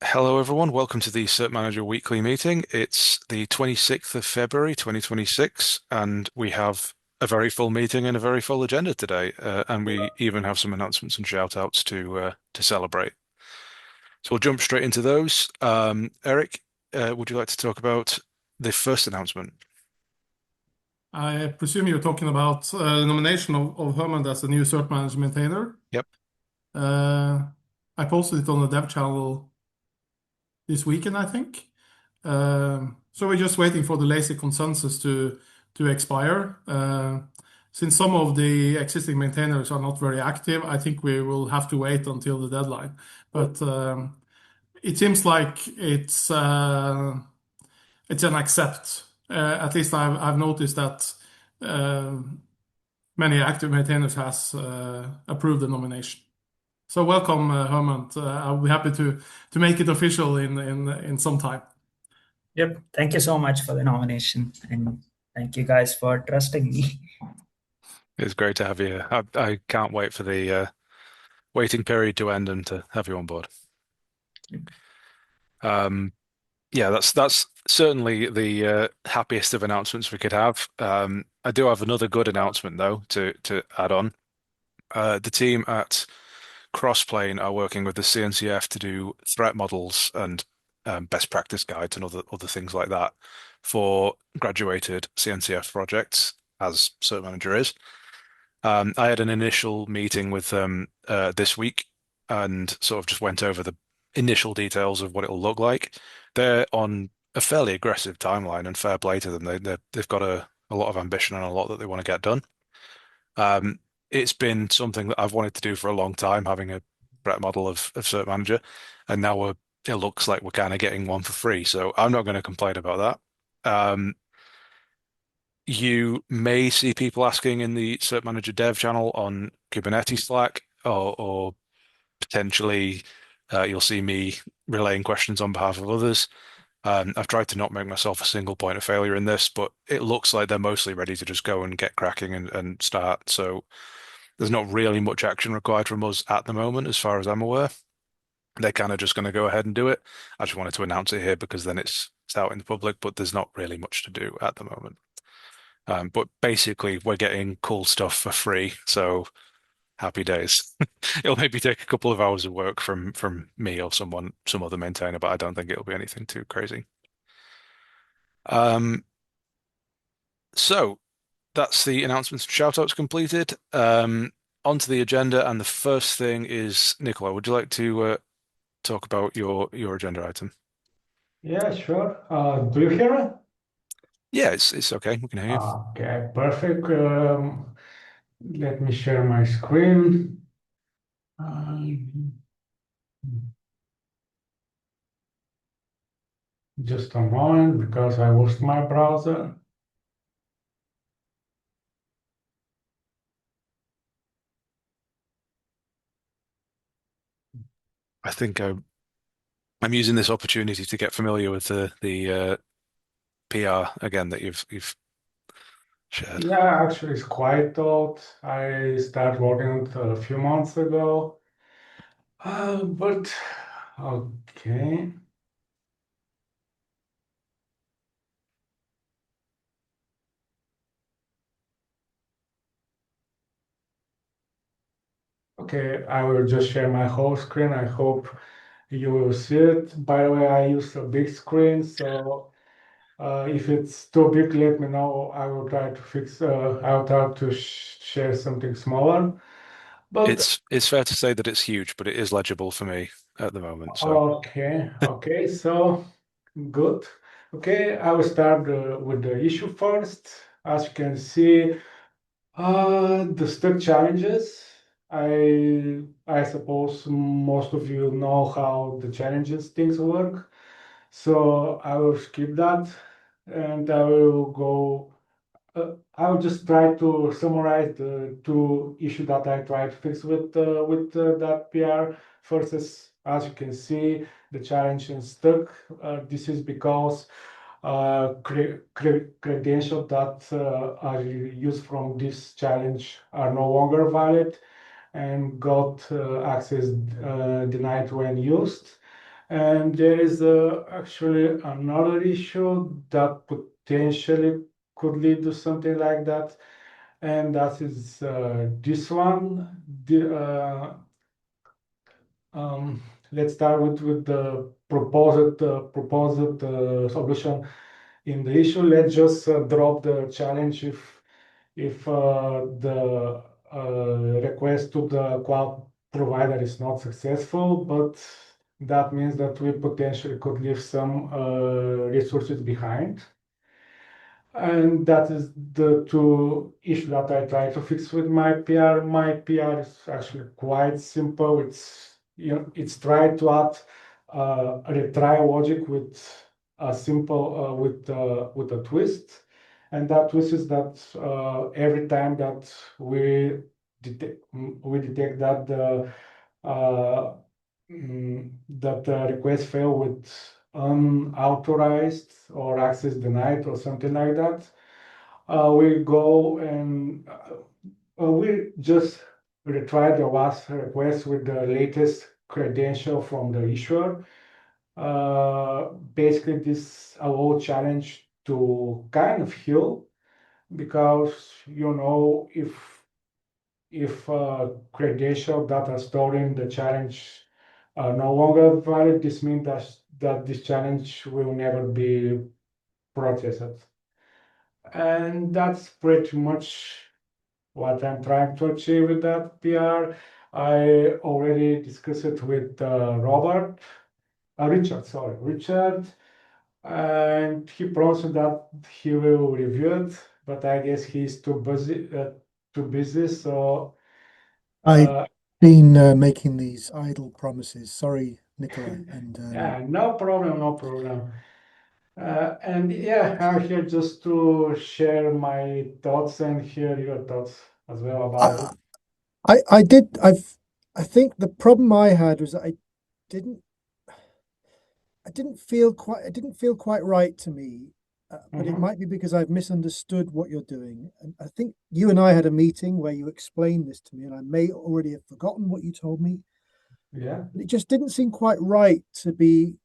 Hello, everyone. Welcome to the cert-manager weekly meeting. It's the 26th of February, 2026, and we have a very full meeting and a very full agenda today. And we even have some announcements and shout-outs to celebrate. So we'll jump straight into those. Erik, would you like to talk about the first announcement? I presume you're talking about the nomination of Hemant as the new cert manager maintainer. Yep. Uh, I posted it on the dev channel this weekend, I think. So we're just waiting for the lazy consensus to expire. Since some of the existing maintainers are not very active, I think we will have to wait until the deadline. But it seems like it's an accept. At least I've noticed that uh, many active maintainers has approved the nomination. So welcome, Hemant. I'll be happy to make it official in some time. Yep. Thank you so much for the nomination, and thank you guys for trusting me. It's great to have you here. I can't wait for the waiting period to end and to have you on board. Um, Yeah, that's certainly the happiest of announcements we could have. I do have another good announcement though to add on. The team at Crossplane are working with the CNCF to do threat models and best practice guides and other things like that for graduated CNCF projects, as Cert Manager is. I had an initial meeting with them this week and sort of just went over the initial details of what it'll look like. They're on a fairly aggressive timeline, and fair play to them. They've got a lot of ambition and a lot that they want to get done. Um, it's been something that I've wanted to do for a long time, having a threat model of Cert Manager, and now it looks like we're kind of getting one for free. So I'm not going to complain about that. You may see people asking in the Cert Manager dev channel on Kubernetes Slack, or potentially you'll see me relaying questions on behalf of others. I've tried to not make myself a single point of failure in this, but it looks like they're mostly ready to just go and get cracking and start. So there's not really much action required from us at the moment, as far as I'm aware. They're kind of just going to go ahead and do it. I just wanted to announce it here because then it's out in the public, but there's not really much to do at the moment. But basically, we're getting cool stuff for free, so happy days. It'll maybe take a couple of hours of work from me or some other maintainer, but I don't think it'll be anything too crazy. Um, so that's the announcements and shout-outs completed. Onto the agenda, and the first thing is Nikola. Would you like to talk about your agenda item? Yeah, sure. Do you hear me? Yeah, it's okay. We can hear you. Okay, perfect. Let me share my screen. Um, just a moment because I lost my browser. I think I'm using this opportunity to get familiar with the PR again that you've shared. Yeah, actually, it's quite old. I started working on it a few months ago. But okay. Okay, I will just share my whole screen. I hope you will see it. By the way, I use a big screen, so if it's too big, let me know. I will try to fix. I'll try to share something smaller. But It's fair to say that it's huge, but it is legible for me at the moment. So okay, okay, so good. Okay, I will start with the issue first. As you can see, the stock challenges. I suppose most of you know how the challenges things work. So I will skip that and I will go. I'll just try to summarize the two issues that I tried to fix with that PR. First is, as you can see, the challenge is stuck. This is because credentials that are used from this challenge are no longer valid and got access denied when used. And there is actually another issue that potentially could lead to something like that, and that is this one. Um, let's start with the proposed solution in the issue. Let's just drop the challenge if the request to the cloud provider is not successful, but that means that we potentially could leave some resources behind. And that is the two issues that I try to fix with my PR. My PR is actually quite simple. It's try to add a retry logic with a simple with a twist, and that twist is that every time that we detect that uh, that request fail with unauthorized or access denied or something like that, we go and we just retry the last request with the latest credential from the issuer. Basically, this allows challenge to kind of heal because if credential that are stored in the challenge are no longer valid, this means that this challenge will never be processed. And that's pretty much what I'm trying to achieve with that PR. I already discussed it with Richard, and he promised that he will review it, but I guess he's too busy. So I've uh, been making these idle promises. Sorry, Nikola. And yeah, no problem, no problem. And yeah, I'm here just to share my thoughts and hear your thoughts as well about I, it. I did. I think the problem I had was that didn't, it didn't feel quite right to me. But it Mhm. might be because I've misunderstood what you're doing. And I think you and I had a meeting where you explained this to me, and I may already have forgotten what you told me. Yeah. But it just didn't seem quite right to be.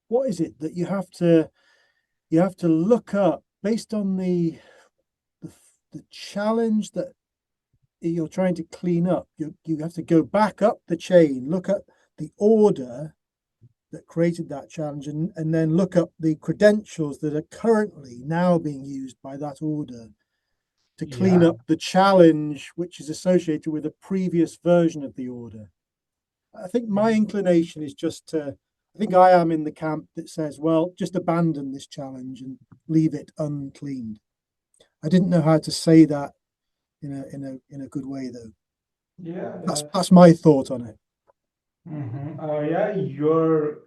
What is it that you have to look up based on the, the challenge that you're trying to clean up? You have to go back up the chain, look at the order that created that challenge, and then look up the credentials that are currently now being used by that order to clean Yeah. up the challenge which is associated with a previous version of the order. I think my inclination is I think I am in the camp that says, well, just abandon this challenge and leave it uncleaned. I didn't know how to say that in a good way though. Yeah. That's my thought on it. Yeah, you're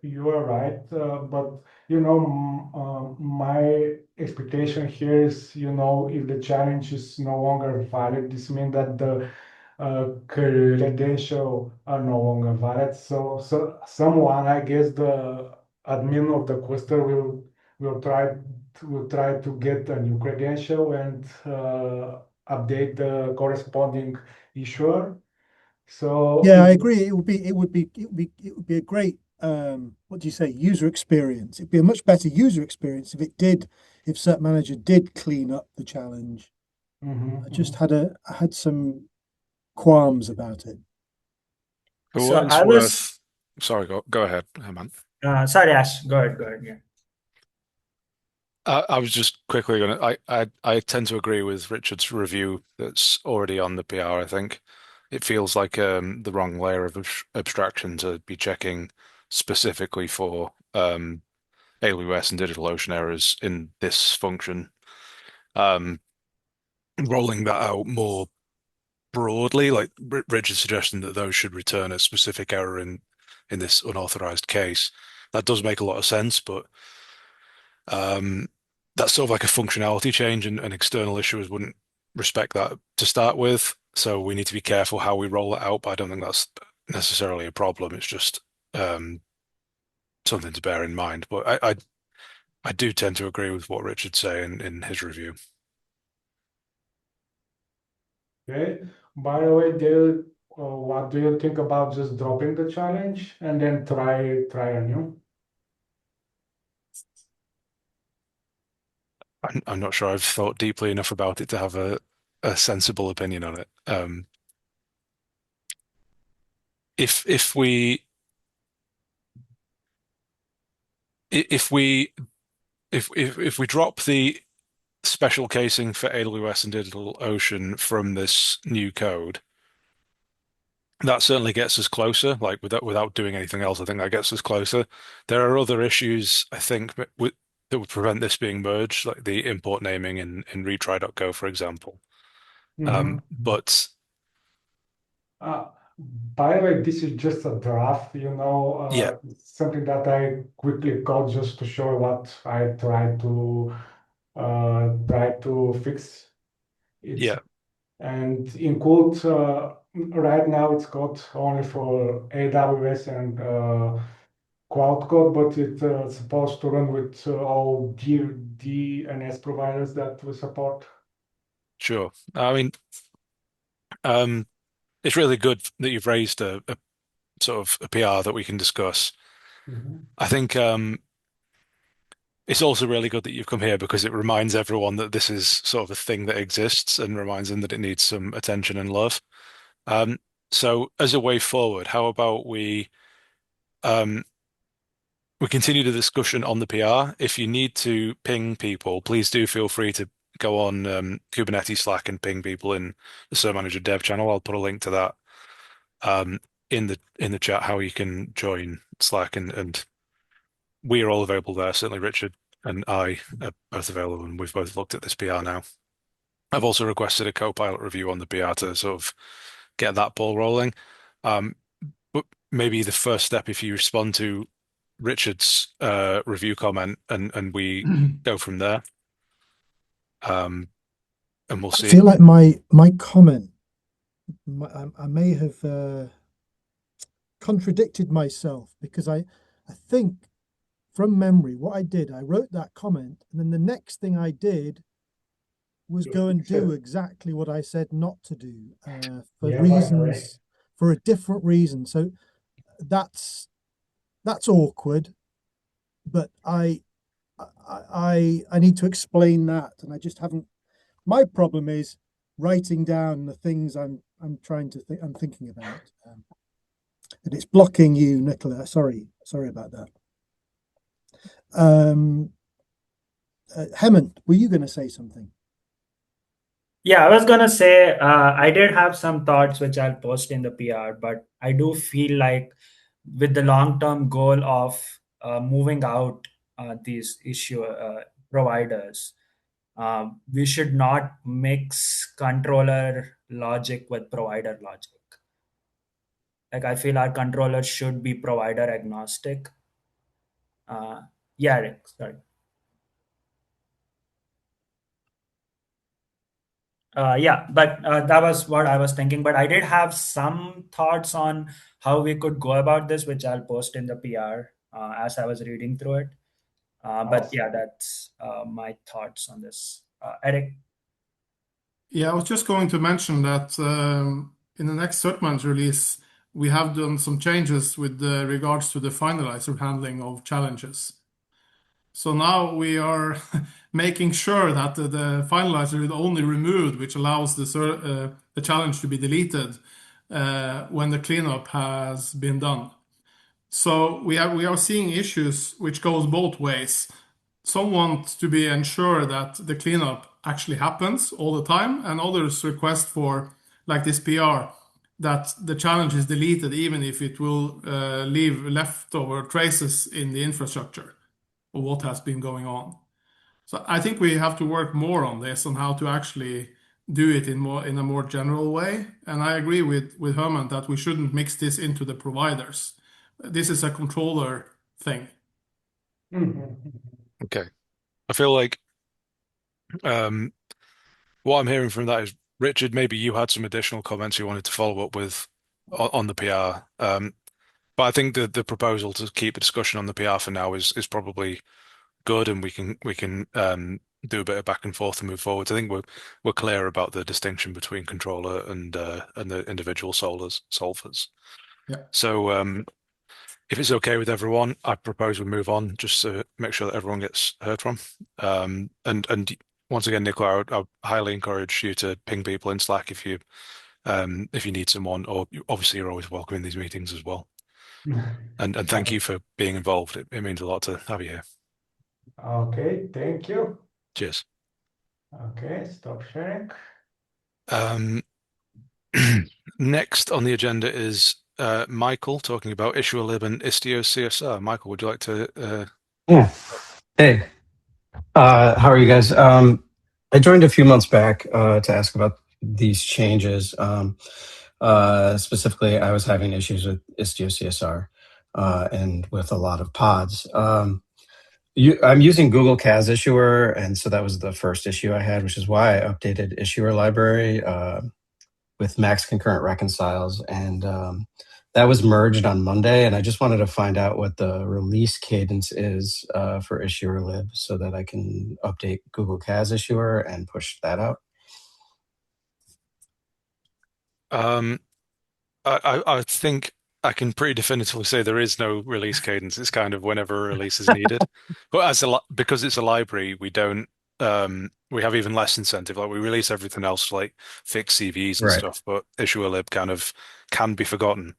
right. But my expectation here is, if the challenge is no longer valid, this means that the credential are no longer valid. So someone, I guess, the admin of the cluster will try to get a new credential and update the corresponding issuer. So Yeah, if I agree. It would be a great what do you say, user experience. It'd be a much better user experience if cert-manager did clean up the challenge. Mhm, I just mhm. had some qualms about it. For So what it's I was, worth, sorry, go ahead, Hemant. sorry, Ash, go ahead, yeah. I was just quickly gonna. I tend to agree with Richard's review that's already on the PR. I think it feels like the wrong layer of abstraction to be checking specifically for AWS and DigitalOcean errors in this function. Um, Rolling that out more broadly, like Richard's suggestion that those should return a specific error in this unauthorized case. That does make a lot of sense, but um, that's sort of like a functionality change, and external issuers wouldn't respect that to start with. So we need to be careful how we roll it out, but I don't think that's necessarily a problem. It's just um, something to bear in mind. But I do tend to agree with what Richard's saying in his review. Okay. By the way, there what do you think about just dropping the challenge and then try anew? I'm not sure I've thought deeply enough about it to have a sensible opinion on it. If we if we if we drop the special casing for AWS and DigitalOcean from this new code, that certainly gets us closer. Like without doing anything else, I think that gets us closer. There are other issues, I think, that would prevent this being merged, like the import naming in retry.go, for example. But Uh, by the way, this is just a draft, yeah, something that I quickly code just to show what I try to fix. It's yeah, and in code right now it's code only for AWS and cloud code, but it's supposed to run with all DNS providers that we support. sure. I mean, it's really good that you've raised a sort of a PR that we can discuss. I think it's also really good that you've come here because it reminds everyone that this is sort of a thing that exists and reminds them that it needs some attention and love. Um, so as a way forward, how about um, we continue the discussion on the PR? If you need to ping people, please do feel free to go on Kubernetes Slack and ping people in the cert-manager dev channel. I'll put a link to that in the chat how you can join Slack and we are all available there. Certainly Richard and I are both available and we've both looked at this PR now. I've also requested a co-pilot review on the PR to sort of get that ball rolling. But maybe the first step, if you respond to Richard's review comment and we go from there. And we'll I see. feel like my comment, I may have contradicted myself because I think from memory what I did, I wrote that comment, and then the next thing I did was go and do exactly what I said not to do for reasons, for a different reason. So that's awkward, but I need to explain that, and I just haven't. My problem is writing down the things I'm thinking about, and it's blocking you, Nikola. Sorry about that. Hemant, were you going to say something? Yeah, I was gonna say I did have some thoughts which I'll post in the PR, but I do feel like with the long-term goal of moving out these issue providers, we should not mix controller logic with provider logic. Like I feel our controller should be provider agnostic. Yeah, Erik, sorry. Yeah, but that was what I was thinking. But I did have some thoughts on how we could go about this, which I'll post in the PR as I was reading through it. But yeah, that's my thoughts on this. Erik? Yeah, I was just going to mention that in the next cert-manager release, we have done some changes with regards to the finalizer handling of challenges. So now we are making sure that the finalizer is only removed, which allows the challenge to be deleted when the cleanup has been done. So we are seeing issues which goes both ways. Some want to be ensured that the cleanup actually happens all the time, and others request for, like this PR, that the challenge is deleted even if it will leave leftover traces in the infrastructure of what has been going on. So I think we have to work more on this, on how to actually do it in a more general way. And I agree with Hemant that we shouldn't mix this into the providers. This is a controller thing. Okay. I feel like what I'm hearing from that is, Richard, maybe you had some additional comments you wanted to follow up with on the PR. But I think the proposal to keep a discussion on the PR for now is probably good, and we can do a bit of back and forth and move forward. I think we're clear about the distinction between controller and the individual solvers. Yeah. So if it's okay with everyone, I propose we move on just to make sure that everyone gets heard from. And once again, Nicola, I would highly encourage you to ping people in Slack if you need someone, or obviously you're always welcome in these meetings as well. And thank you for being involved. It means a lot to have you here. Okay, thank you. Cheers. Okay, stop sharing. Next on the agenda is Michael talking about IssuerLib and Istio CSR. Michael, would you like to? Yeah. Hey, how are you guys? I joined a few months back to ask about these changes. Specifically, I was having issues with Istio CSR and with a lot of pods. I'm using Google CAS Issuer, and so that was the first issue I had, which is why I updated Issuer Library with max concurrent reconciles, and that was merged on Monday. And I just wanted to find out what the release cadence is for Issuer Lib so that I can update Google CAS Issuer and push that out. I think I can pretty definitively say there is no release cadence. It's kind of whenever a release is needed. But because it's a library, we have even less incentive. Like we release everything else, like fix CVEs and Right. stuff, but IssuerLib kind of can be forgotten.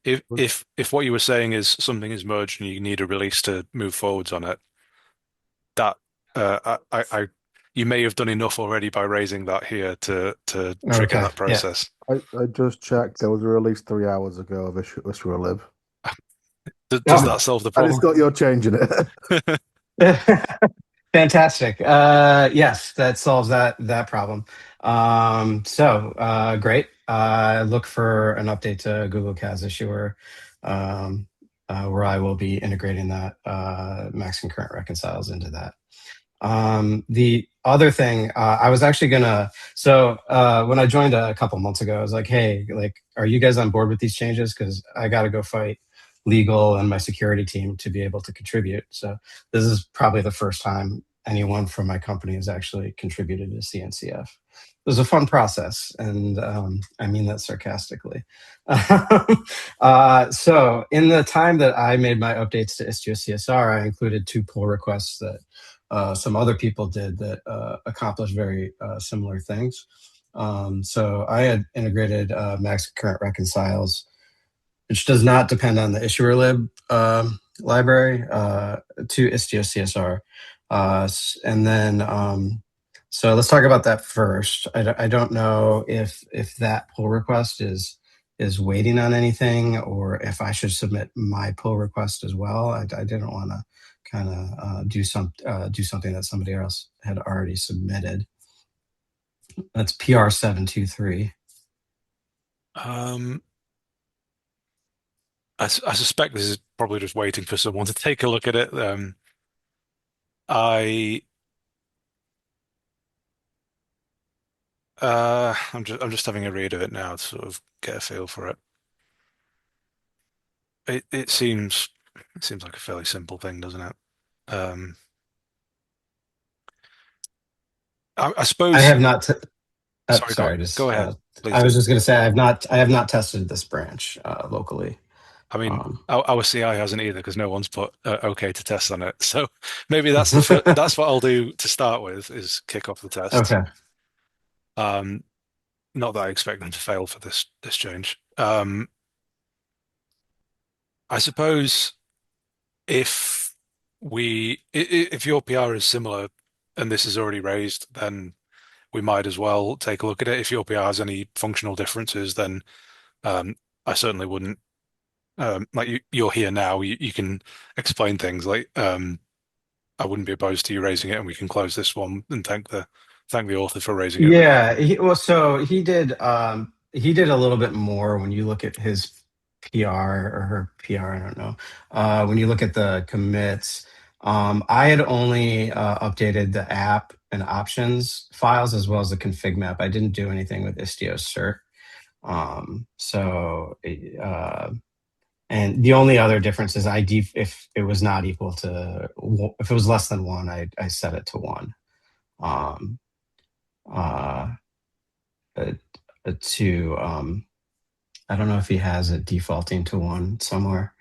If what you were saying is something is merged and you need a release to move forwards on it, that I you may have done enough already by raising that here to trigger Okay. that process. I just checked. There was a release 3 hours ago of IssuerLib. Does that solve the And it's problem? got your change in it. Fantastic. Yes, that solves that problem. Great. Look for an update to Google CAS Issuer, where I will be integrating that max concurrent reconciles into that. The other thing, I was actually when I joined a couple months ago, I was like, hey, like, are you guys on board with these changes? Because I got to go fight legal and my security team to be able to contribute. So this is probably the first time anyone from my company has actually contributed to CNCF. It was a fun process, and I mean that sarcastically. So in the time that I made my updates to Istio CSR, I included 2 pull requests that some other people did that accomplished very similar things. So I had integrated max concurrent reconciles, which does not depend on the issuer lib library, to Istio CSR. And then, so let's talk about that first. I don't know if that pull request is waiting on anything, or if I should submit my pull request as well. I didn't want to kind of do something that somebody else had already submitted. That's PR 723. I suspect this is probably just waiting for someone to take a look at it. I'm just having a read of it now to sort of get a feel for it. It seems like a fairly simple thing, doesn't it? I suppose I have not. sorry, go ahead, please I do. was just going to say I have not tested this branch locally. I mean, our CI hasn't either because no one's put OK to test on it. So maybe that's that's what I'll do to start with, is kick off the test. Okay. Not that I expect them to fail for this change. I suppose if your PR is similar and this is already raised, then we might as well take a look at it. If your PR has any functional differences, then I certainly wouldn't. Like you're here now, you can explain things. Like I wouldn't be opposed to you raising it, and we can close this one and thank the author for raising it. Yeah. So he did a little bit more when you look at his PR or her PR. I don't know. When you look at the commits, I had only updated the app and options files as well as the config map. I didn't do anything with Istio cert. And the only other difference is if it was not equal to, if it was less than 1, I set it to 1. Um, uh, to I don't know if he has it defaulting to 1 somewhere.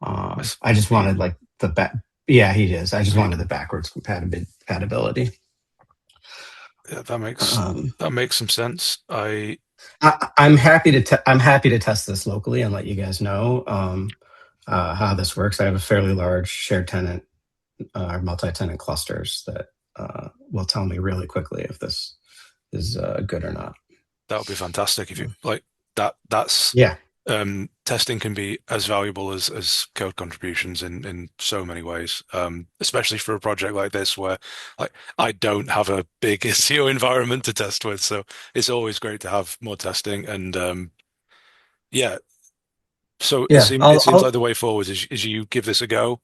I just wanted like the back. Yeah, he is. I just wanted the backwards compatibility. Yeah, that makes some sense. I'm happy to test this locally and let you guys know how this works. I have a fairly large shared tenant or multi-tenant clusters that will tell me really quickly if this is good or not. That would be fantastic if you like that. That's testing can be as valuable as code contributions in so many ways, especially for a project like this where like I don't have a big SEO environment to test with, so it's always great to have more testing. And yeah, so it seems like the way forward is you give this a go,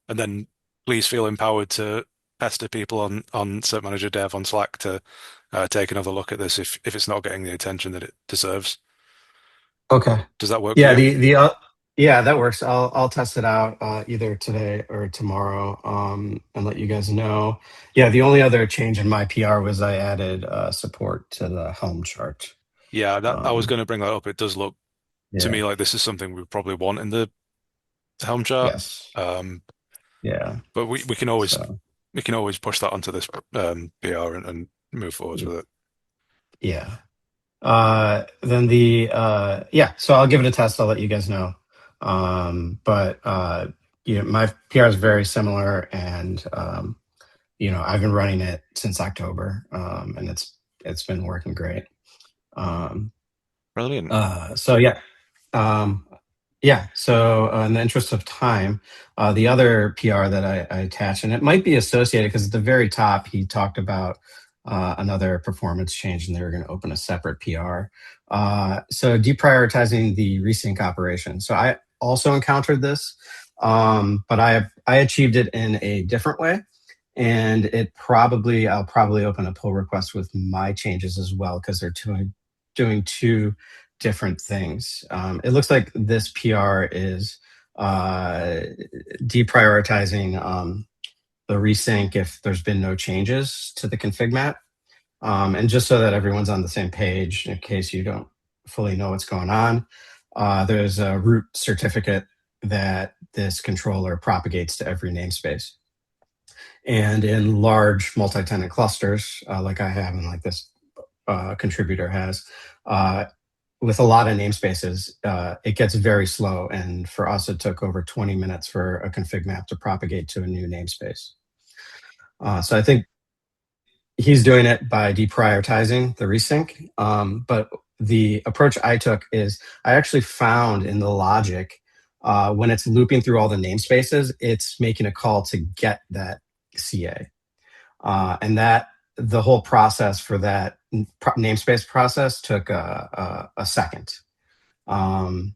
and then please feel empowered to pester people on cert-manager dev on Slack to take another look at this if it's not getting the attention that it deserves. Okay. Does that work Yeah, for you? yeah, that works. I'll test it out either today or tomorrow and let you guys know. Yeah, the only other change in my PR was I added support to the Helm chart. Yeah, I was going to bring that up. It does look to me like this is something we probably want in the Helm chart. Yes. Yeah. But we can always push that onto this PR and move forwards with it. Yeah. Then so I'll give it a test. I'll let you guys know. But my PR is very similar, and I've been running it since October, and it's been working great. Brilliant. So yeah. So in the interest of time, the other PR that I attached, and it might be associated because at the very top he talked about another performance change, and they were going to open a separate PR. So deprioritizing the resync operation. So I also encountered this, but I achieved it in a different way. And I'll probably open a pull request with my changes as well, because they're doing two different things. It looks like this PR is deprioritizing the resync if there's been no changes to the config map. And just so that everyone's on the same page, in case you don't fully know what's going on, there's a root certificate that this controller propagates to every namespace. And in large multi-tenant clusters, like I have and like this contributor has, with a lot of namespaces, it gets very slow. And for us, it took over 20 minutes for a config map to propagate to a new namespace. So I think he's doing it by deprioritizing the resync. But the approach I took is I actually found in the logic, when it's looping through all the namespaces, it's making a call to get that CA. And that the whole process for that namespace process took a second. And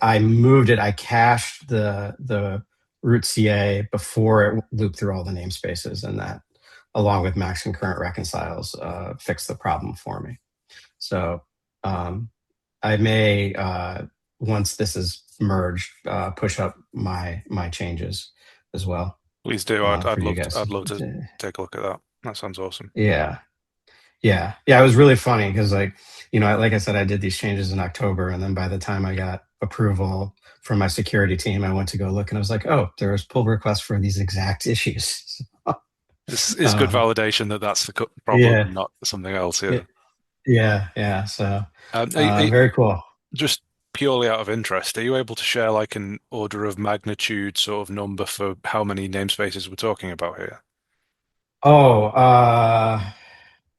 I moved it, I cached the root CA before it looped through all the namespaces, and that, along with max concurrent reconciles, fixed the problem for me. So I may, once this is merged, push up my changes as well. Please do. I'd love to take a look at that. That sounds awesome. Yeah. It was really funny because, like I said, I did these changes in October, and then by the time I got approval from my security team, I went to go look, and I was like, oh, there was pull requests for these exact issues. This is good validation that that's the problem, and not something else. Yeah. So very cool. Just purely out of interest, are you able to share like an order of magnitude sort of number for how many namespaces we're talking about here? Oh,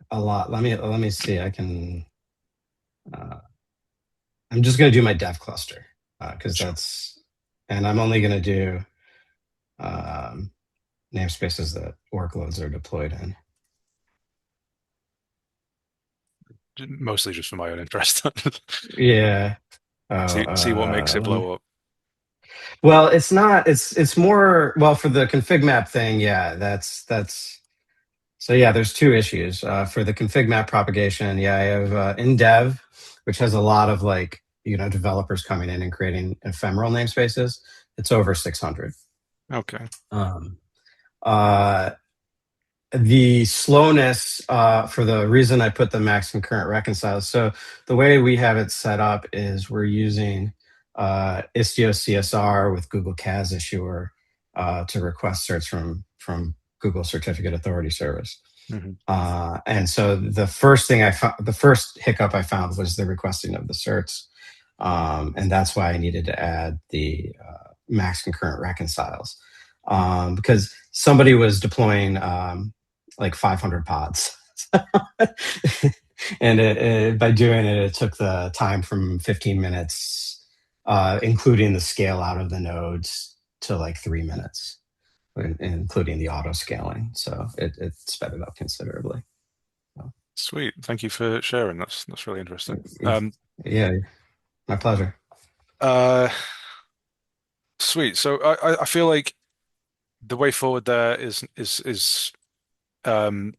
a lot. Let me see. I can. I'm just going to do my dev cluster because that's, and I'm only going to do namespaces that workloads are deployed in. Mostly just for my own interest. Yeah. See what makes it blow up. Well, it's not. It's more. Well, for the config map thing, yeah. That's. So yeah, there's two issues for the config map propagation. Yeah, I have in dev, which has a lot of like developers coming in and creating ephemeral namespaces, it's over 600. Okay. The slowness, for the reason I put the max concurrent reconciles. So the way we have it set up is we're using Istio CSR with Google CAS Issuer to request certs from Google Certificate Authority Service. Mm-hmm. And so the first hiccup I found was the requesting of the certs. And that's why I needed to add the max concurrent reconciles. Because somebody was deploying like 500 pods. And by doing it, it took the time from 15 minutes, including the scale out of the nodes, to like 3 minutes, including the auto scaling. So it sped it up considerably. Sweet. Thank you for sharing. That's really interesting. Yeah, my pleasure. Sweet. So I feel like the way forward there is that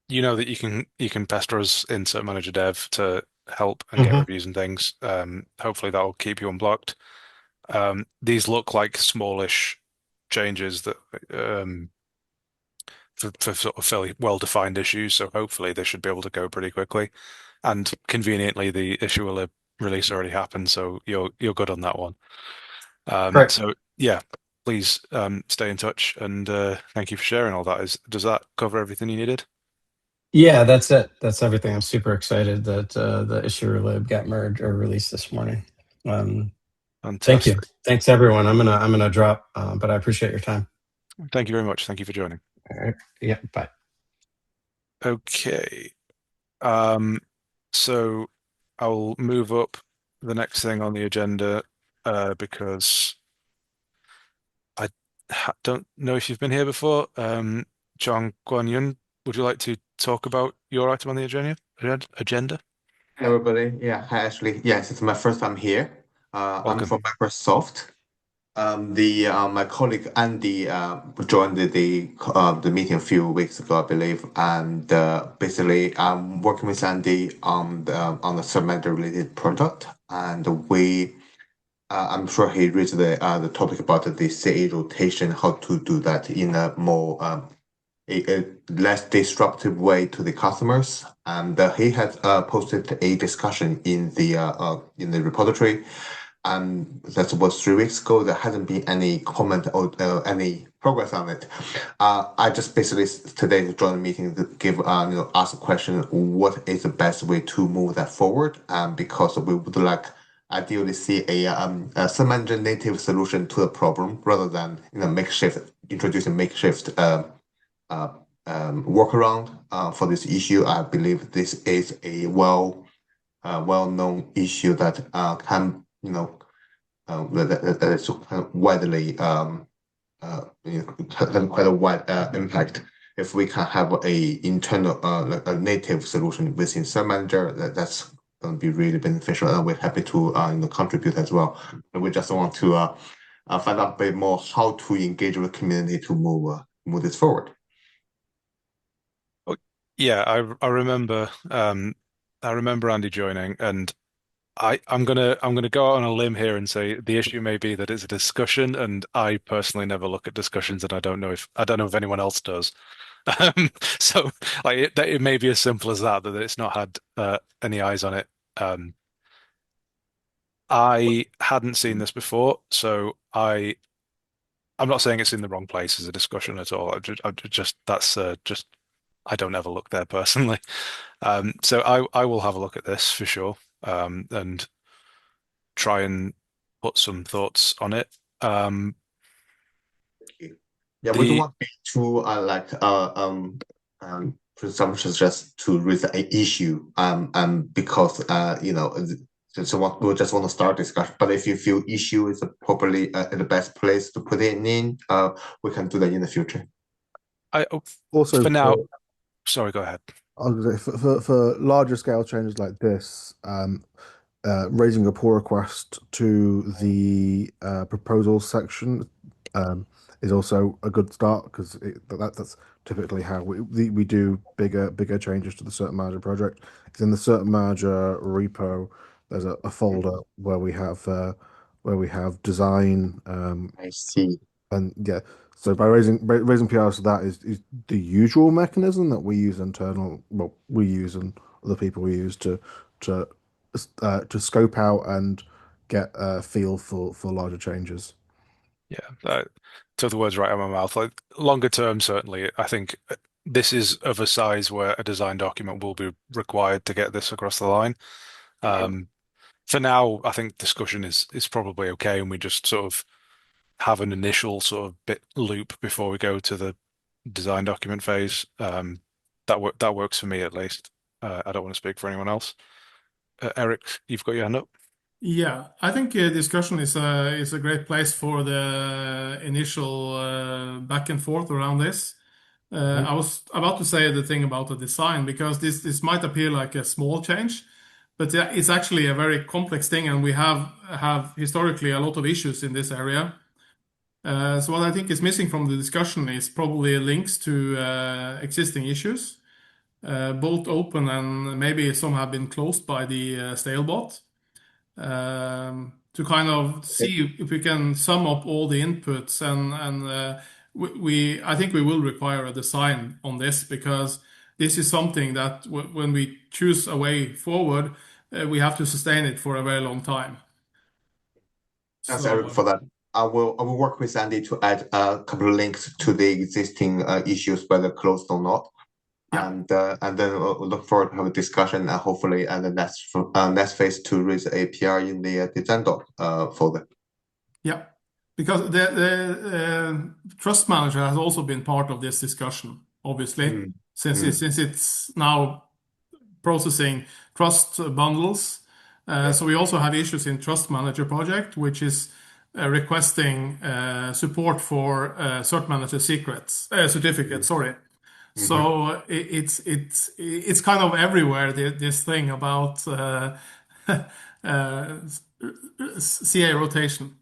you can pester us in cert-manager dev to help and get reviews and things. Hopefully that will keep you unblocked. These look like smallish changes that for sort of fairly well-defined issues, so hopefully they should be able to go pretty quickly. And conveniently, the issue will release already happened, so you're good on that one. Correct. So yeah, please stay in touch, and thank you for sharing all that. Does that cover everything you needed? Yeah, that's it. That's everything. I'm super excited that the issuer lib got merged or released this morning. Thank you. Thanks everyone. I'm gonna drop, but I appreciate your time. Thank you very much. Thank you for joining. All right. Yeah. Bye. Okay. So I'll move up the next thing on the agenda because I don't know if you've been here before. John Guan, would you like to talk about your item on the agenda? Hey everybody. Yeah, hi Ashley. Yes, it's my first time here. I'm Welcome. from Microsoft. My colleague Andy joined the meeting a few weeks ago, I believe, and basically I'm working with Andy on the cert-manager related product, and I'm sure he raised the topic about the CA rotation, how to do that in a more a less disruptive way to the customers. And he had posted a discussion in the repository, and that was 3 weeks ago. There hasn't been any comment or any progress on it. I just basically today joined the meeting to give ask a question: what is the best way to move that forward? Because we would like ideally see a cert-manager native solution to the problem rather than introducing makeshift workaround for this issue. I believe this is a well-known issue that can that is widely has quite a wide impact. If we can have a internal like a native solution within cert-manager, that's going to be really beneficial, and we're happy to contribute as well. And we just want to find out a bit more how to engage with the community to move this forward. Yeah, I remember Andy joining, and I'm gonna go out on a limb here and say the issue may be that it's a discussion, and I personally never look at discussions, and I don't know if anyone else does. So like it may be as simple as that it's not had any eyes on it. I hadn't seen this before, so I'm not saying it's in the wrong place as a discussion at all. I don't ever look there personally. So I will have a look at this for sure, and try and put some thoughts on it. Yeah, we don't want to be too presumptuous just to raise an issue because we just want to start discussion. But if you feel issue is properly in the best place to put it in, we can do that in the future. For now, sorry, go ahead. I was gonna say, for larger scale changes like this, raising a pull request to the proposals section is also a good start, because that's typically how we do bigger changes to the cert-manager project. It's in the cert-manager repo there's a folder where we have design, I see. and yeah. So by raising PRs to that is the usual mechanism that we use well, we use and other people use to to scope out and get a feel for larger changes. Yeah, that took the words right out of my mouth. Like longer term, certainly, I think this is of a size where a design document will be required to get this across the line. Um, for now, I think discussion is probably okay, and we just sort of have an initial sort of bit loop before we go to the design document phase. That works for me at least. I don't want to speak for anyone else. Erik, you've got your hand up. Yeah, I think discussion is a great place for the initial back and forth around this. I was about to say the thing about the design because this might appear like a small change, but yeah, it's actually a very complex thing, and we have historically a lot of issues in this area. So what I think is missing from the discussion is probably links to existing issues, both open and maybe some have been closed by the Stalebot, to kind of see if we can sum up all the inputs and I think we will require a design on this because this is something that when we choose a way forward, we have to sustain it for a very long time. Thanks, Erik, for that. I will work with Andy to add a couple of links to the existing issues, whether closed or not. Yeah. And then we'll look forward to have a discussion and hopefully and the next phase to raise APR in the design doc folder. Yeah, because the trust manager has also been part of this discussion, obviously, since it's now processing trust bundles. So we also have issues in Trust Manager project, which is requesting support for cert-manager certificates. Sorry. So it's kind of everywhere. This thing about CA rotation.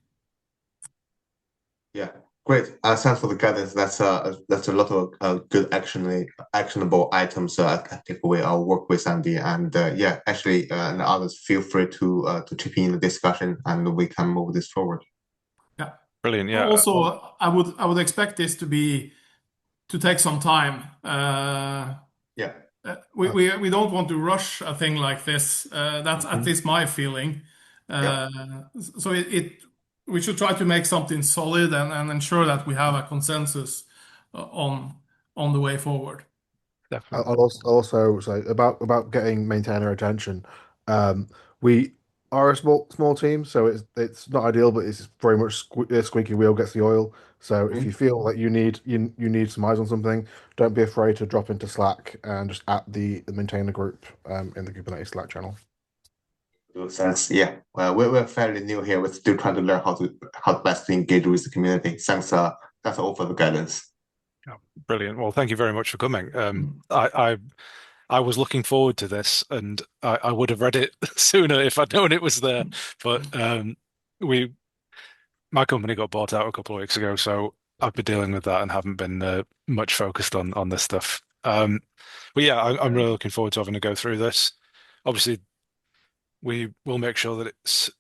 Yeah, great. Thanks for the guidance. That's a lot of good actionable items. I think I'll work with Andy and yeah, actually, and others feel free to chip in the discussion and we can move this forward. Yeah. Brilliant. Yeah. Also, I would expect this to take some time. Yeah. We don't want to rush a thing like this. That's at least my feeling. So we should try to make something solid and ensure that we have a consensus on the way forward. Definitely. I'll also say about getting maintainer attention. We are a small team, so it's not ideal, but it's very much squeaky wheel gets the oil. So if you feel like you need some eyes on something, don't be afraid to drop into Slack and just at the maintainer group in the Kubernetes Slack channel. Makes sense. Yeah. Well, we're fairly new here. We're still trying to learn how best to engage with the community. Thanks all for the guidance. Brilliant. Well, thank you very much for coming. I was looking forward to this, and I would have read it sooner if I'd known it was there. But my company got bought out a couple of weeks ago, so I've been dealing with that and haven't been much focused on this stuff. But yeah, I'm really looking forward to having to go through this. Obviously, we will make sure that it's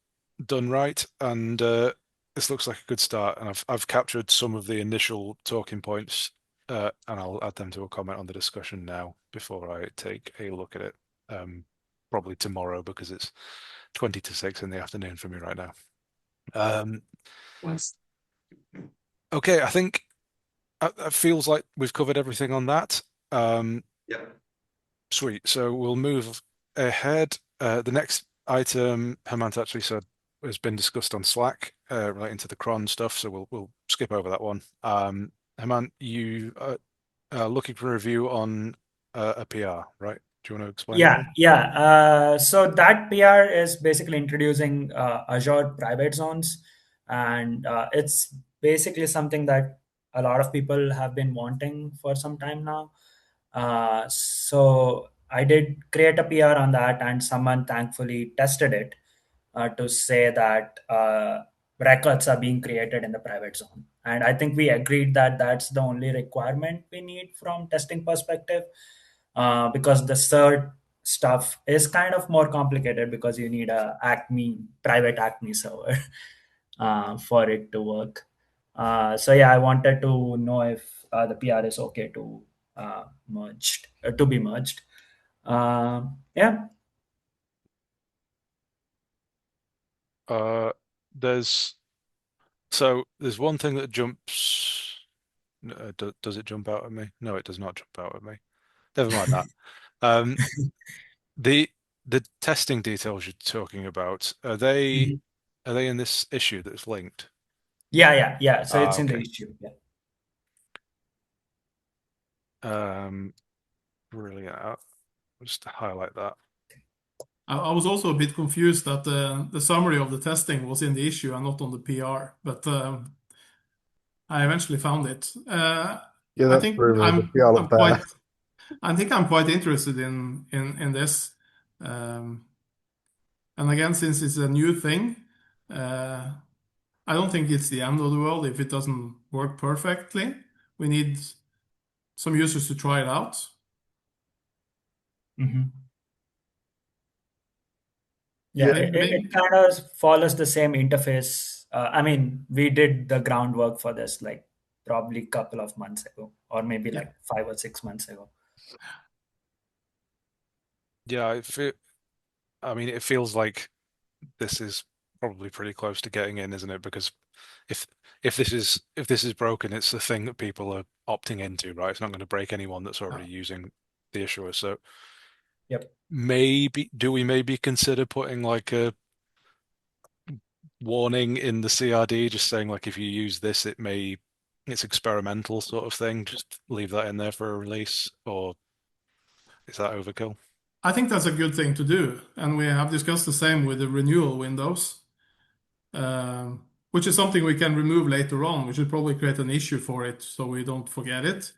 done right, and this looks like a good start. And I've captured some of the initial talking points, and I'll add them to a comment on the discussion now before I take a look at it. Probably tomorrow because it's 20 to 6 in the afternoon for me right now. Okay, I think it feels like we've covered everything on that. Yeah. Sweet. So we'll move ahead. The next item, Hemant actually said, has been discussed on Slack relating to the cron stuff. So we'll skip over that one. Hemant, you are looking for a review on a PR, right? Do you want to explain that one? Yeah. So that PR is basically introducing Azure private zones, and it's basically something that a lot of people have been wanting for some time now. So I did create a PR on that, and someone thankfully tested it to say that records are being created in the private zone. And I think we agreed that that's the only requirement we need from testing perspective, because the cert stuff is kind of more complicated because you need a Acme private Acme server for it to work. So yeah, I wanted to know if the PR is okay to merged to be merged. Yeah. Uh, there's there's one thing that jumps. Does it jump out at me? No, it does not jump out at me. Never mind that. Um, the the testing details you're talking about, Mhm. are they in this issue that's linked? Yeah. So Ah, it's in the okay. issue. Yeah. Um, Brilliant. I'll just highlight that. I was also a bit confused that the summary of the testing was in the issue and not on the PR, but I eventually found it. Yeah, I that's think true. The I'm PR I'm look quite better. I think I'm quite interested in this. Um, and again, since it's a new thing, uh, I don't think it's the end of the world if it doesn't work perfectly. We need some users to try it out. Mhm. Yeah, Yeah, it Maybe, kind of follows the same interface. I mean, we did the groundwork for this like probably couple of months ago, or maybe yeah. like 5 or 6 months ago. Yeah, I mean, it feels like this is probably pretty close to getting in, isn't it? Because if if this is broken, it's the thing that people are opting into, right? It's not going to break anyone that's Uh, already using the issuer. So Yep. do we maybe consider putting like a warning in the CRD, just saying like if you use this, it's experimental sort of thing. Just leave that in there for a release, or is that overkill? I think that's a good thing to do, and we have discussed the same with the renewal windows, which is something we can remove later on. We should probably create an issue for it so we don't forget it.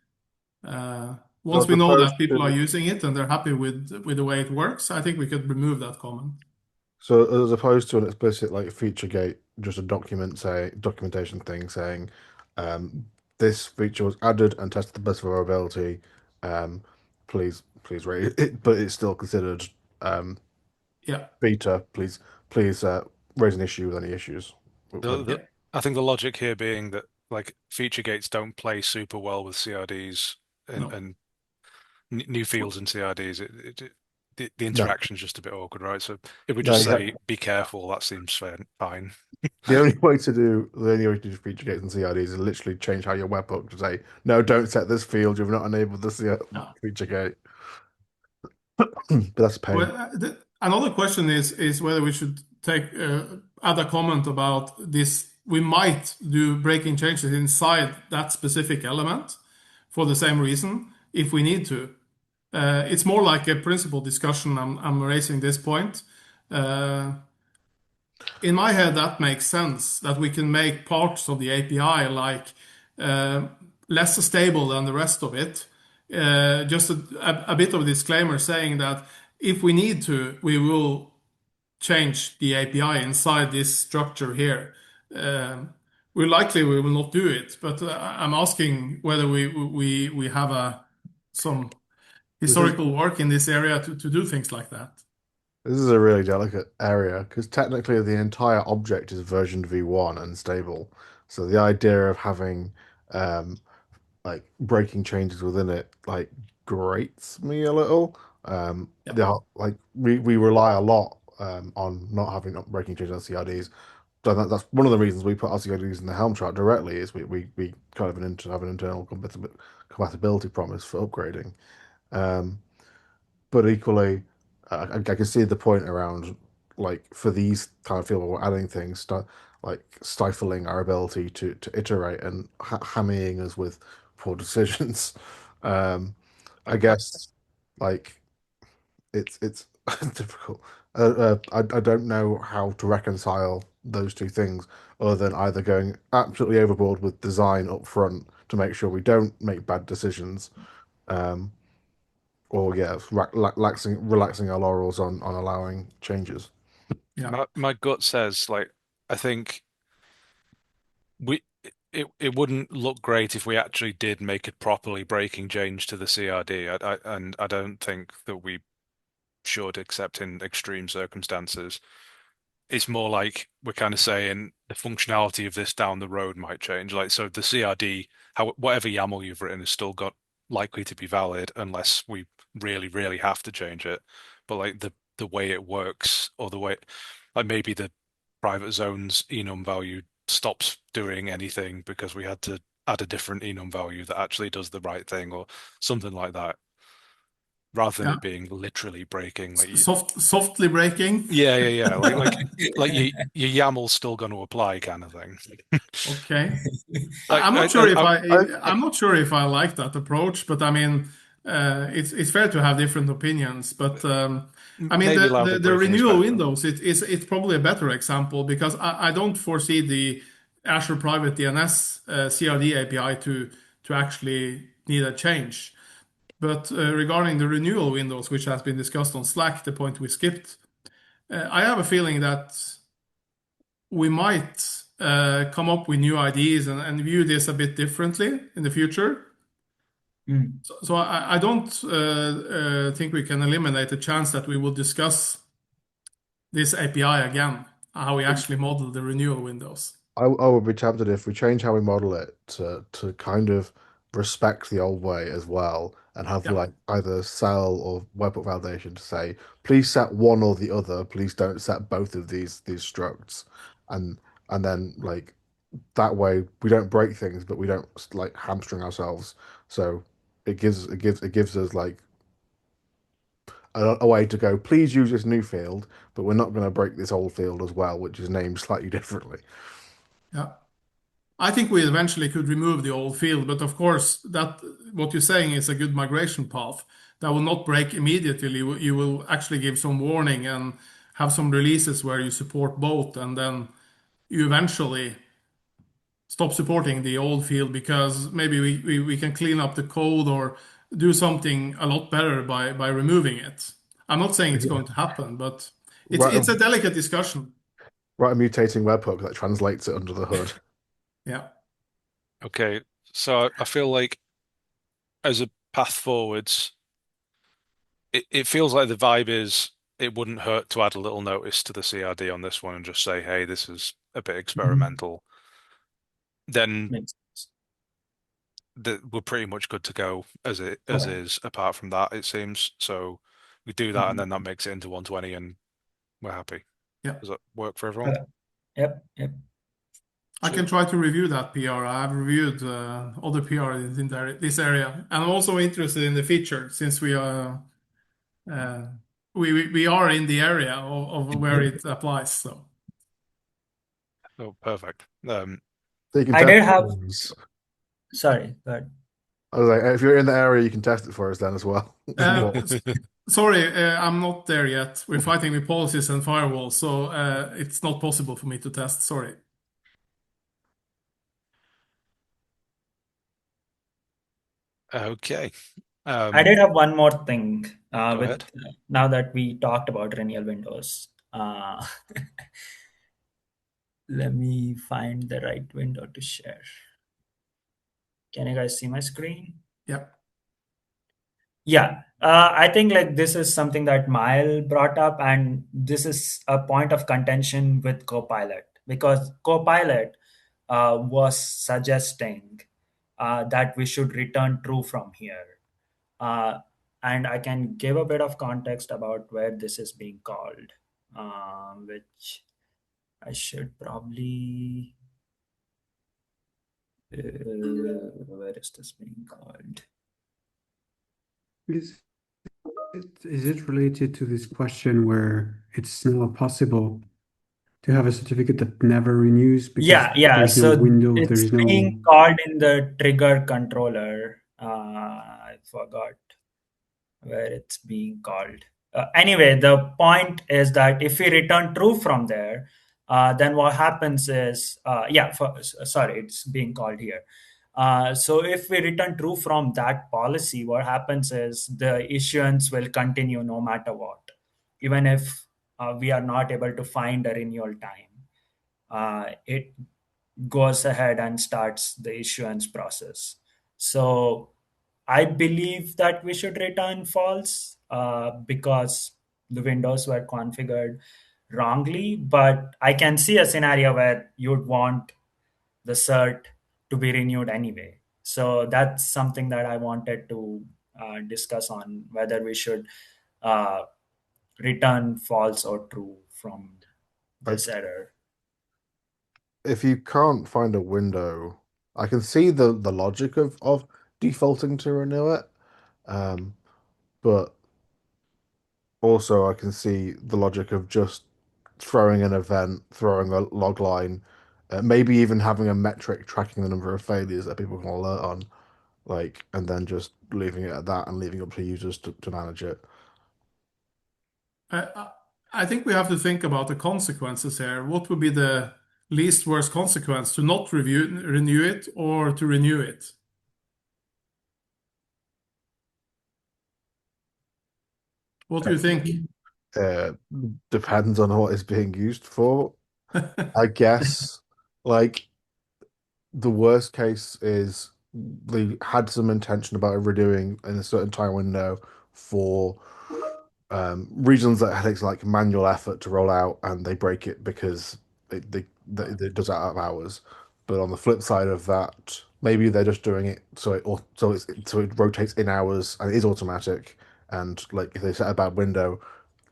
Uh, so Once as we know opposed that people are to using it and they're happy with the way it works, I think we could remove that comment. so as opposed to an explicit like feature gate, just a documentation thing saying, um, this feature was added and tested to the best of our ability. Um, please rate it, but it's still considered um Yeah, beta. Please raise an issue with any issues. The yeah, I think the logic here being that like feature gates don't play super well with CRDs no. and new fields in CRDs. The No, interaction's just a bit awkward, right? So if we no, just exactly. say be careful, that seems fine. The only way to do feature gates and CIDs is literally change how your webhook to say, no, don't set this field. You've not enabled the No. feature gate. But that's a Well, pain. another question is whether we should take add a comment about this. We might do breaking changes inside that specific element for the same reason if we need to. It's more like a principle discussion. I'm raising this point. Uh, in my head, that makes sense that we can make parts of the API like uh, less stable than the rest of it. Just a bit of a disclaimer saying that if we need to, we will change the API inside this structure here. We're likely we will not do it, but I'm asking whether we have some This is historical work in this area to do things like that. this is a really delicate area because technically the entire object is versioned v1 and stable. So the idea of having um, like breaking changes within it like grates me a little. Yeah, Like we rely a lot on not having breaking changes on CRDs. So that's one of the reasons we put our CRDs in the Helm chart directly is we kind of have an internal compatibility promise for upgrading. Um, but equally, I can see the point around like for these kind of field where we're adding things, like stifling our ability to iterate and hammering us with poor decisions. Um, I I, guess like it's difficult. I don't know how to reconcile those two things other than either going absolutely overboard with design up front to make sure we don't make bad decisions, um, or yeah, relaxing our laurels on allowing changes. yeah, my gut says like I think we it wouldn't look great if we actually did make a properly breaking change to the CRD. And I don't think that we should, except in extreme circumstances. It's more like we're kind of saying the functionality of this down the road might change. Like, so the CRD, whatever YAML you've written is still got likely to be valid unless we really, really have to change it. But like the way it works, or the way, like maybe the private zone's enum value stops doing anything because we had to add a different enum value that actually does the right thing, or something like that, rather than Yeah. it being literally breaking. Like, Softly breaking. yeah. Like your YAML's still going to apply, kind of thing. Okay. Like, I'm not sure if I I'm not sure if I like that approach, but I mean, it's fair to have different opinions. But I mean, maybe loudly the breaking is renewal better. windows, it's probably a better example because I don't foresee the Azure Private DNS CRD API to actually need a change. But regarding the renewal windows, which has been discussed on Slack, the point we skipped, I have a feeling that we might come up with new ideas and view this a bit differently in the future. Mm. So I don't think we can eliminate the chance that we will discuss this API again, how we actually model the renewal windows. I would be tempted if we change how we model it to kind of respect the old way as well, and have Yeah. like either cell or webhook validation to say, please set one or the other, please don't set both of these structs, and then like that way we don't break things, but we don't like hamstring ourselves. So it gives us like a way to go. Please use this new field, but we're not going to break this old field as well, which is named slightly differently. Yeah. I think we eventually could remove the old field, but of course, that what you're saying is a good migration path that will not break immediately. You will actually give some warning and have some releases where you support both, and then you eventually stop supporting the old field because maybe we can clean up the code or do something a lot better by removing it. I'm not saying it's going to happen, but Right, it's a delicate discussion. write a mutating webhook that translates it under the hood. Yeah. Okay, so I feel like as a path forwards, it feels like the vibe is it wouldn't hurt to add a little notice to the CRD on this one and just say, hey, this is a bit experimental. Then Makes sense. we're pretty much good to go as Okay. is. Apart from that, it seems. So we do that, and then that makes it into 120, and we're happy. Yeah. Does that work for everyone? Yep. I can try to review that PR. I've reviewed other PR in this area. And I'm also interested in the feature since we are we are in the area of where it applies. So Oh, perfect. So you can I test did it have. for us. Sorry, but I was like, if you're in the area, you can test it for us then as well. sorry, I'm not there yet. We're fighting with policies and firewalls, so it's not possible for me to test. Sorry. Okay. I did have one more thing Go with ahead. now that we talked about renewal windows. Let me find the right window to share. Can you guys see my screen? Yeah. Yeah, I think like this is something that Mile brought up, and this is a point of contention with Copilot because Copilot was suggesting that we should return true from here. Uh, and I can give a bit of context about where this is being called, which I should probably. Where is this being called? Is it related to this question where it's now possible to have a certificate that never renews because Yeah. there's no So window, it's there's no. being called in the trigger controller. I forgot where it's being called. Anyway, the point is that if we return true from there, then what happens is, sorry, it's being called here. So if we return true from that policy, what happens is the issuance will continue no matter what, even if we are not able to find a renewal time. It goes ahead and starts the issuance process. So I believe that we should return false because the windows were configured wrongly, but I can see a scenario where you'd want the cert to be renewed anyway. So that's something that I wanted to discuss on whether we should uh, return false or true from this Like, error. if you can't find a window, I can see the logic of defaulting to renew it. Um, but also I can see the logic of just throwing an event, throwing a log line, maybe even having a metric tracking the number of failures that people can alert on, like, and then just leaving it at that and leaving it up to users to manage it. I, I think we have to think about the consequences here. What would be the least worst consequence to not renew it or to renew it? What do you think? Uh, Depends on what it's being used for. I guess, like, the worst case is they had some intention about renewing in a certain time window for regions that takes like manual effort to roll out, and they break it because it does it out of hours. But on the flip side of that, maybe they're just doing it so it rotates in hours and it is automatic. And like if they set a bad window,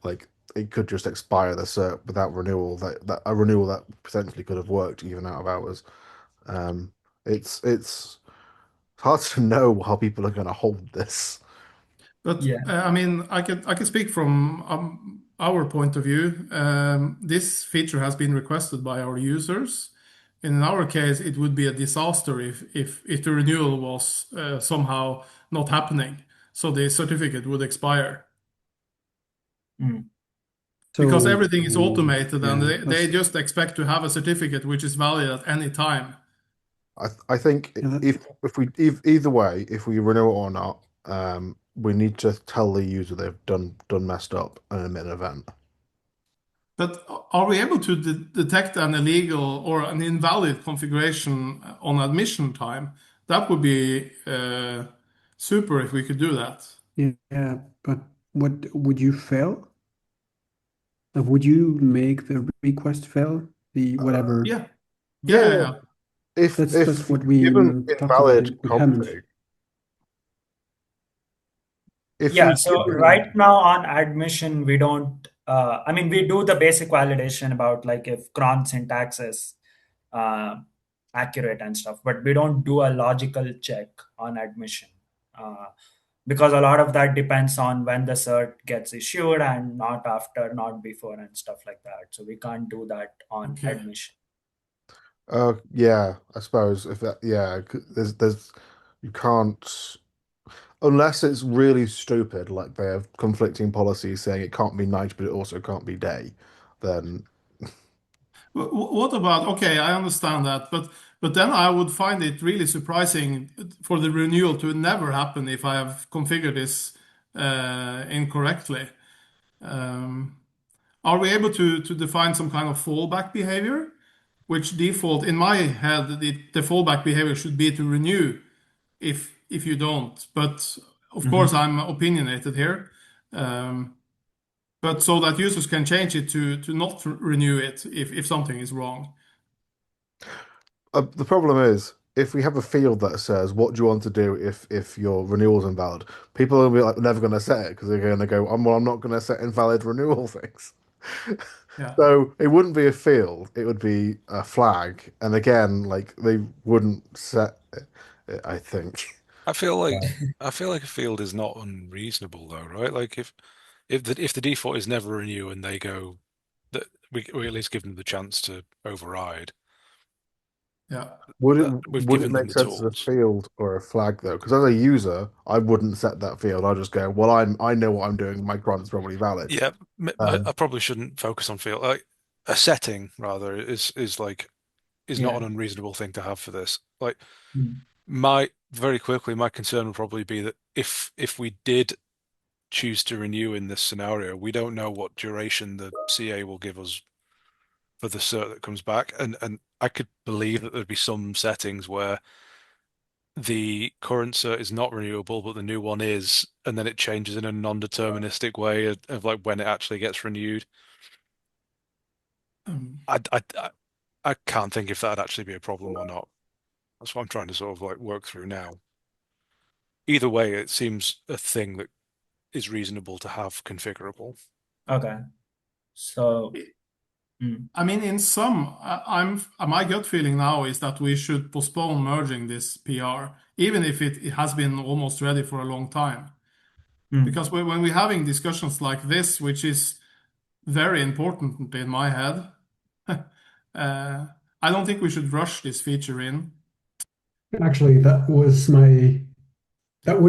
like it could just expire the cert without renewal. That a renewal that potentially could have worked even out of hours. Um, it's hard to know how people are going to hold this. But Yeah. I mean, I can speak from our point of view. This feature has been requested by our users. In our case, it would be a disaster if the renewal was somehow not happening, so the certificate would expire Mm. because So, everything is automated and yeah, they just expect to have a certificate which is valid at any time. I think yeah, if we either way, if we renew it or not, we need to tell the user they've done messed up and admit an event. But are we able to detect an illegal or an invalid configuration on admission time? That would be super if we could do that. yeah, but what would you fail? Like, would you make the request fail? The whatever. Yeah, yeah, Yeah, yeah, yeah. yeah. That's If what we given talked about invalid with Hemant. config, if Yeah, you so given right now on admission, we don't, I mean, we do the basic validation about like if cron syntax is uh, accurate and stuff, but we don't do a logical check on admission uh, because a lot of that depends on when the cert gets issued and not after, not before, and stuff like that. So we can't do that on Okay. admission. yeah, I suppose if that yeah, there's you can't unless it's really stupid, like they have conflicting policies saying it can't be night, but it also can't be day, then What about, okay, I understand that, but then I would find it really surprising for the renewal to never happen if I have configured this incorrectly. Um, are we able to define some kind of fallback behavior? Which default, in my head, the fallback behavior should be to renew if you don't. But of course, Mhm. I'm opinionated here. Um, but so that users can change it to not renew it if something is wrong. the problem is if we have a field that says what do you want to do if your renewal is invalid, people will be like never going to set it because they're going to go, well, I'm not going to set invalid renewal things. Yeah. So it wouldn't be a field, it would be a flag. And again, like they wouldn't set it, I think. I feel like I feel like a field is not unreasonable though, right? Like if the default is never renew and they go that we at least give them the chance to override. Yeah. That we've Would it given them make the sense as a tools. field or a flag though? Because as a user, I wouldn't set that field. I just go, well, I know what I'm doing. My grant is probably valid. Yeah, I Um, probably shouldn't focus on field. Like a setting rather is not Yeah. an unreasonable thing to have for this. Like Mm. my concern would probably be that if we did choose to renew in this scenario, we don't know what duration the CA will give us for the cert that comes back, and I could believe that there'd be some settings where the current cert is not renewable, but the new one is, and then it changes in a non-deterministic way of like when it actually gets renewed. Um, I can't think if that'd actually be a problem or not. That's what I'm trying to sort of like work through now. Either way, it seems a thing that is reasonable to have configurable. Okay. So, I mean, in sum, my gut feeling now is that we should postpone merging this PR, even if it has been almost ready for a long time. Because when we're having discussions like this, which is very important in my head, I don't think we should rush this feature in. Actually, that would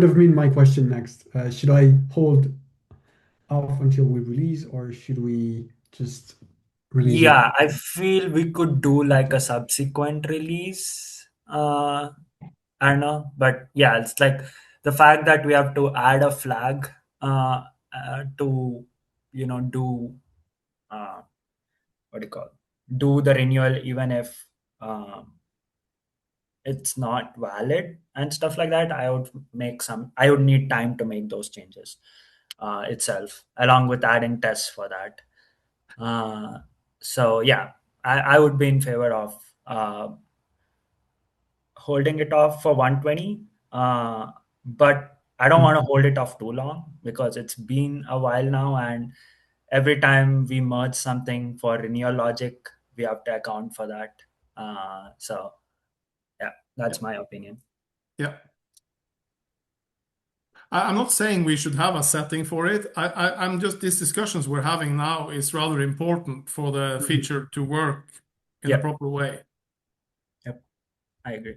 have been my question next. Should I hold off until we release, or should we just release it? yeah, I feel we could do like a subsequent release. I don't know, but yeah, it's like the fact that we have to add a flag to, do what do you call do the renewal even if um, it's not valid and stuff like that. I would need time to make those changes itself, along with adding tests for that. Uh, so yeah, I would be in favor of holding it off for 120. But I don't want to hold it off too long because it's been a while now, and every time we merge something for renewal logic, we have to account for that. So yeah, that's my opinion. Yeah. I'm not saying we should have a setting for it. I'm just, these discussions we're having now is rather important for the feature to work in a Yep. proper way. Yep. I agree.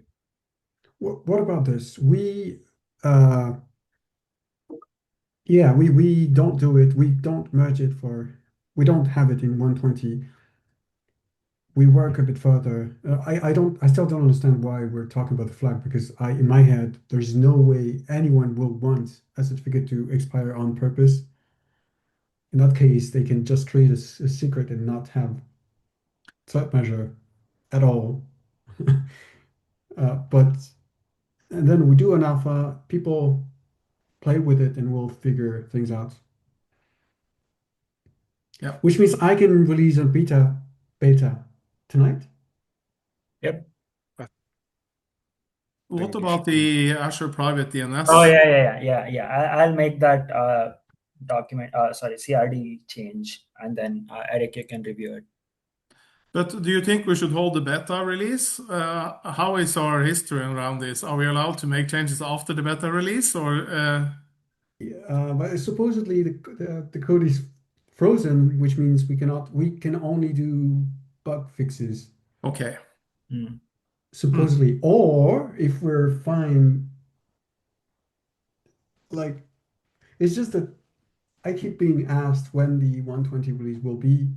What about this? We don't do it. We don't merge it we don't have it in 120. We work a bit further. I still don't understand why we're talking about the flag because in my head, there's no way anyone will want a certificate to expire on purpose. In that case, they can just treat as a secret and not have cert-manager at all. But and then we do an alpha, people play with it and we'll figure things out. Yeah. Which means I can release a beta tonight. Yep. What about the Azure Private DNS? Oh yeah. I'll make that CRD change, and then Eric, you can review it. But do you think we should hold the beta release? How is our history around this? Are we allowed to make changes after the beta release, or But supposedly the code is frozen, which means we can only do bug fixes. okay? Supposedly, or if we're fine, like it's just that I keep being asked when the 120 release will be.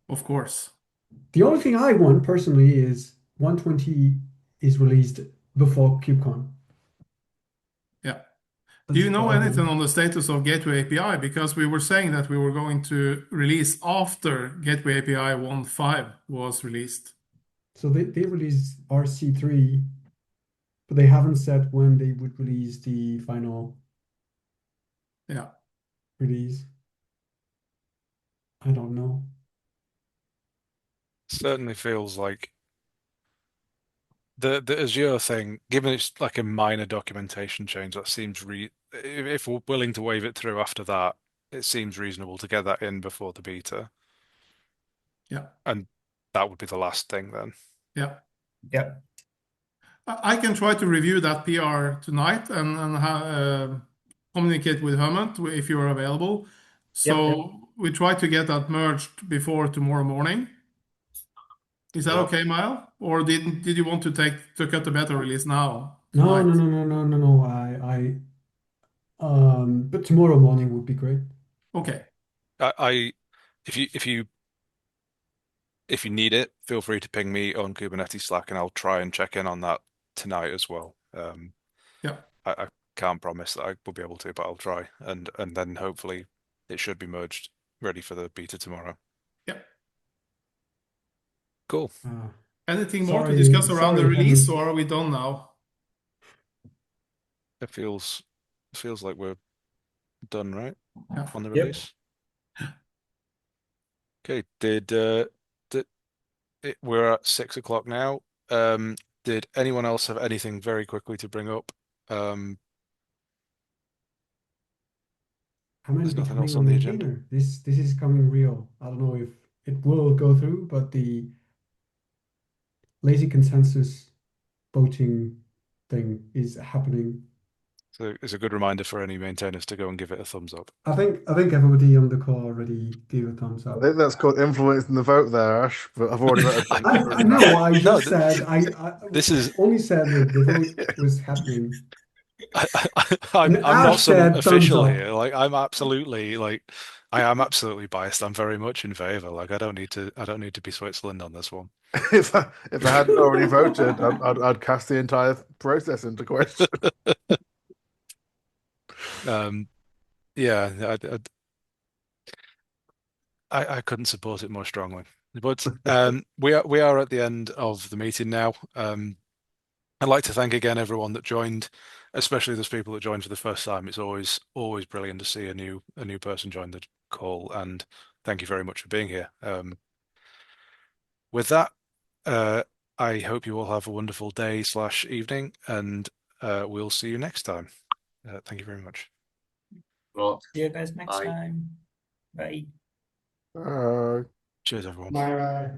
Of course. The only thing I want personally is 120 is released before KubeCon. Yeah. Do That's you know what I anything want. on the status of Gateway API? Because we were saying that we were going to release after Gateway API 1.5 was released. So they released RC3, but they haven't said when they would release the final Yeah. release. I don't know. Certainly feels like the Azure thing, given it's like a minor documentation change, that seems if we're willing to wave it through after that, it seems reasonable to get that in before the beta. Yeah. And that would be the last thing then. Yeah. Yep. I can try to review that PR tonight and communicate with Hemant if you are available. So we try to get that merged before tomorrow morning. Is that okay, Mile? Or did you want to cut the beta release now No, tonight? no. But tomorrow morning would be great. Okay. If you need it, feel free to ping me on Kubernetes Slack, and I'll try and check in on that tonight as well. Yeah. I can't promise that I will be able to, but I'll try, and then hopefully it should be merged, ready for the beta tomorrow. Yeah. Cool. Anything more to Sorry, discuss around the sorry, release, Hemant. or are we done now? It feels like we're done, right? Yeah. On the Yep. release. Okay. We're at 6 o'clock now. Did anyone else have anything very quickly to bring up? Hemant There's nothing becoming else a on the agenda. maintainer. This is coming real. I don't know if it will go through, but the lazy consensus voting thing is happening. So it's a good reminder for any maintainers to go and give it a thumbs up. I think everybody on the call already gave a thumbs I up. think that's called influencing the vote there, Ash. But I've already voted. I know. I No, just said I this is only said that the vote was happening, I'm and not Ash some said thumbs official up. here. Like I am absolutely biased. I'm very much in favor. Like I don't need to be Switzerland on this one. if I hadn't already voted, I'd cast the entire process into question. Yeah, I couldn't support it more strongly. But we are at the end of the meeting now. I'd like to thank again everyone that joined, especially those people that joined for the first time. It's always brilliant to see a new person join the call, and thank you very much for being here. With that, I hope you all have a wonderful day/evening, and we'll see you next time. Thank you very much. Well, See you guys next bye. time. Bye. Cheers, everyone. Bye bye.